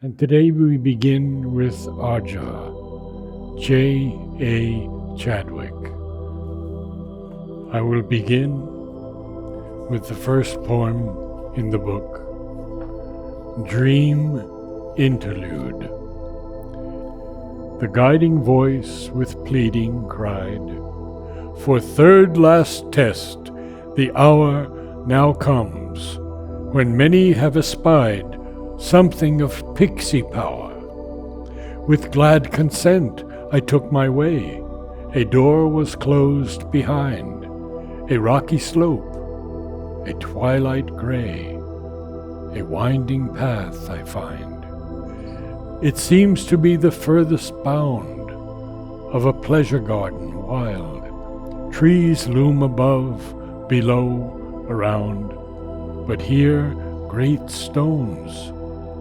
And today we begin with Arja, J. A. Chadwick. I will begin with the first poem in the book, Dream Interlude. The guiding voice with pleading cried, "For third last test, the hour now comes, when many have espied something of pixie power. With glad consent I took my way. A door was closed behind, a rocky slope, a twilight gray, a winding path I find. It seems to be the furthest bound of a pleasure garden wild. Trees loom above, below, around, but here great stones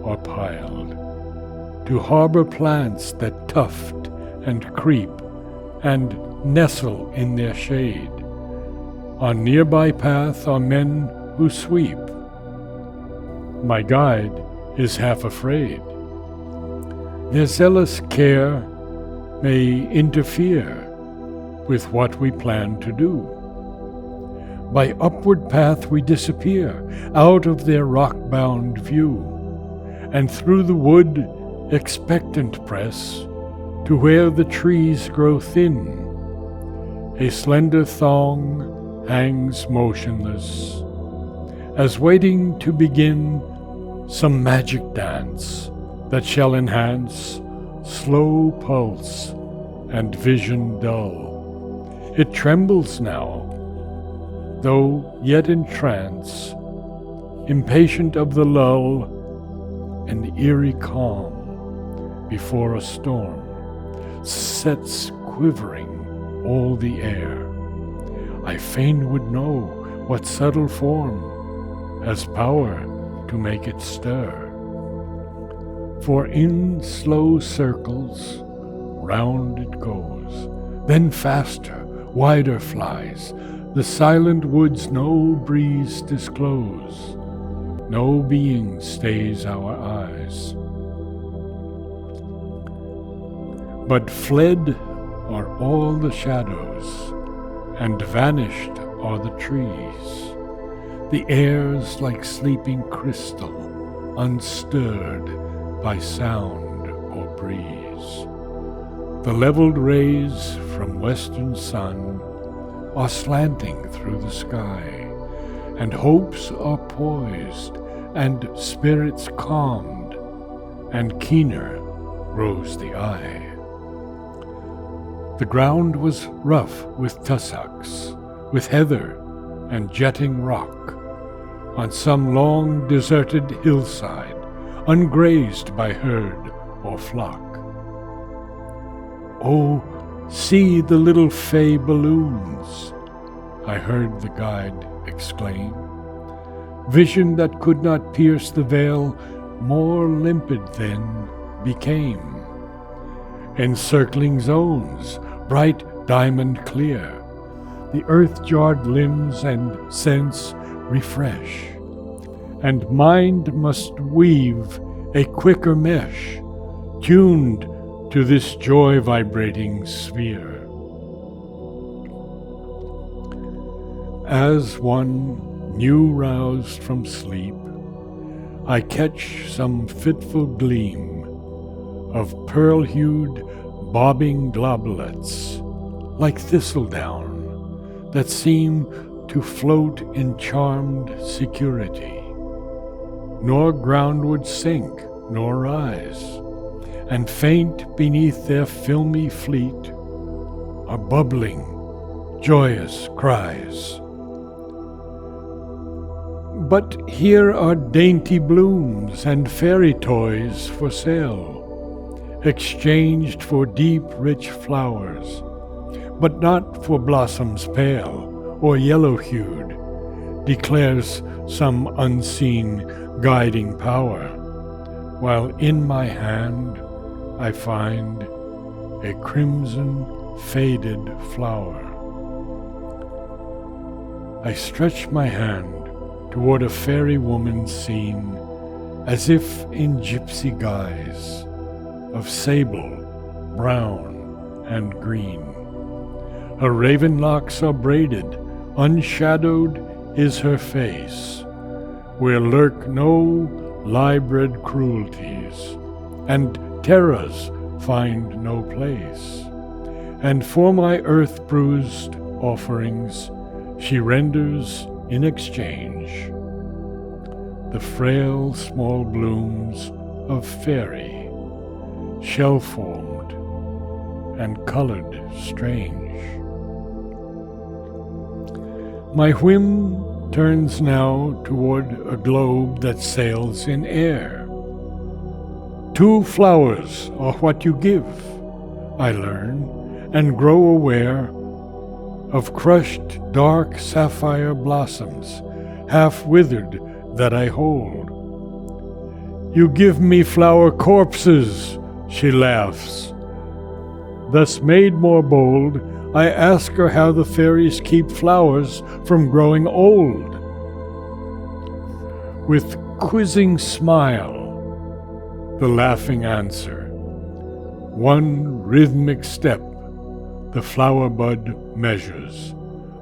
are piled to harbor plants that tuft and creep and nestle in their shade. On nearby path are men who sweep. My guide is half afraid. Their zealous care may interfere with what we plan to do. By upward path we disappear out of their rock-bound view, and through the wood expectant press to where the trees grow thin. A slender thong hangs motionless, as waiting to begin some magic dance that shall enhance slow pulse and vision dull. It trembles now, though yet in trance, impatient of the lull, an eerie calm before a storm sets quivering all the air. I fain would know what subtle form has power to make it stir. For in slow circles round it goes, then faster, wider flies. The silent woods no breeze disclose, no being stays our eyes. But fled are all the shadows, and vanished are the trees. The air's like sleeping crystal, unstirred by sound or breeze. The leveled rays from western sun are slanting through the sky, and hopes are poised, and spirits calmed, and keener grows the eye. The ground was rough with tussocks, with heather and jetting rock, on some long deserted hillside, ungrazed by herd or flock. Oh, see the little fey balloons, I heard the guide exclaim. Vision that could not pierce the veil, more limpid then became. Encircling zones, bright diamond clear, the earth-jarred limbs and sense refresh, and mind must weave a quicker mesh, tuned to this joy-vibrating sphere. As one new roused from sleep, I catch some fitful gleam of pearl-hued bobbing globulets, like thistledown, that seem to float in charmed security, nor groundward sink nor rise, and faint beneath their filmy fleet are bubbling, joyous cries. But here are dainty blooms and fairy toys for sale, exchanged for deep, rich flowers, but not for blossoms pale or yellow-hued, declares some unseen guiding power, while in my hand I find a crimson faded flower. I stretch my hand toward a fairy woman seen as if in gypsy guise, of sable, brown, and green. Her raven locks are braided, unshadowed is her face, where lurk no lie-bred cruelties, and terrors find no place. And for my earth-bruised offerings she renders in exchange the frail small blooms of fairy, shell-formed and colored strange. My whim turns now toward a globe that sails in air. 2 flowers are what you give, I learn, and grow aware of crushed dark sapphire blossoms, half withered, that I hold. You give me flower corpses, she laughs. Thus made more bold, I ask her how the fairies keep flowers from growing old. With quizzing smile, the laughing answer. 1 rhythmic step the flower bud measures,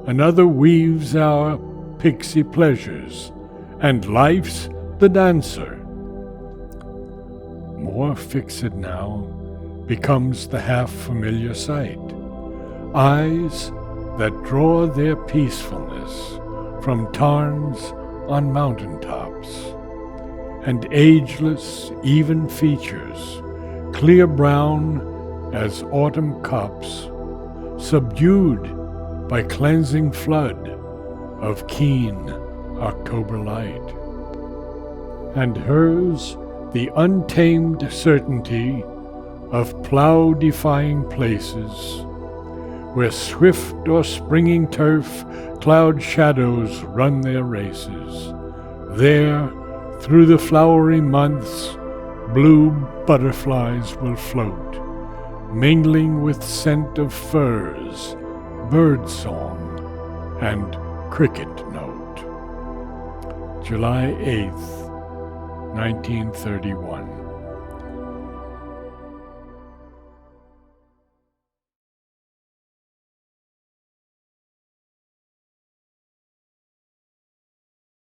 another weaves our pixie pleasures, and life's the dancer. More fixed now becomes the half-familiar sight, eyes that draw their peacefulness from tarns on mountaintops, and ageless, even features, clear brown as autumn copse, subdued by cleansing flood of keen October light. And hers the untamed certainty of plough-defying places, where swift or springing turf cloud shadows run their races. There, through the flowery months, blue butterflies will float, mingling with scent of furs, bird song, and cricket note. July 8th, 1931.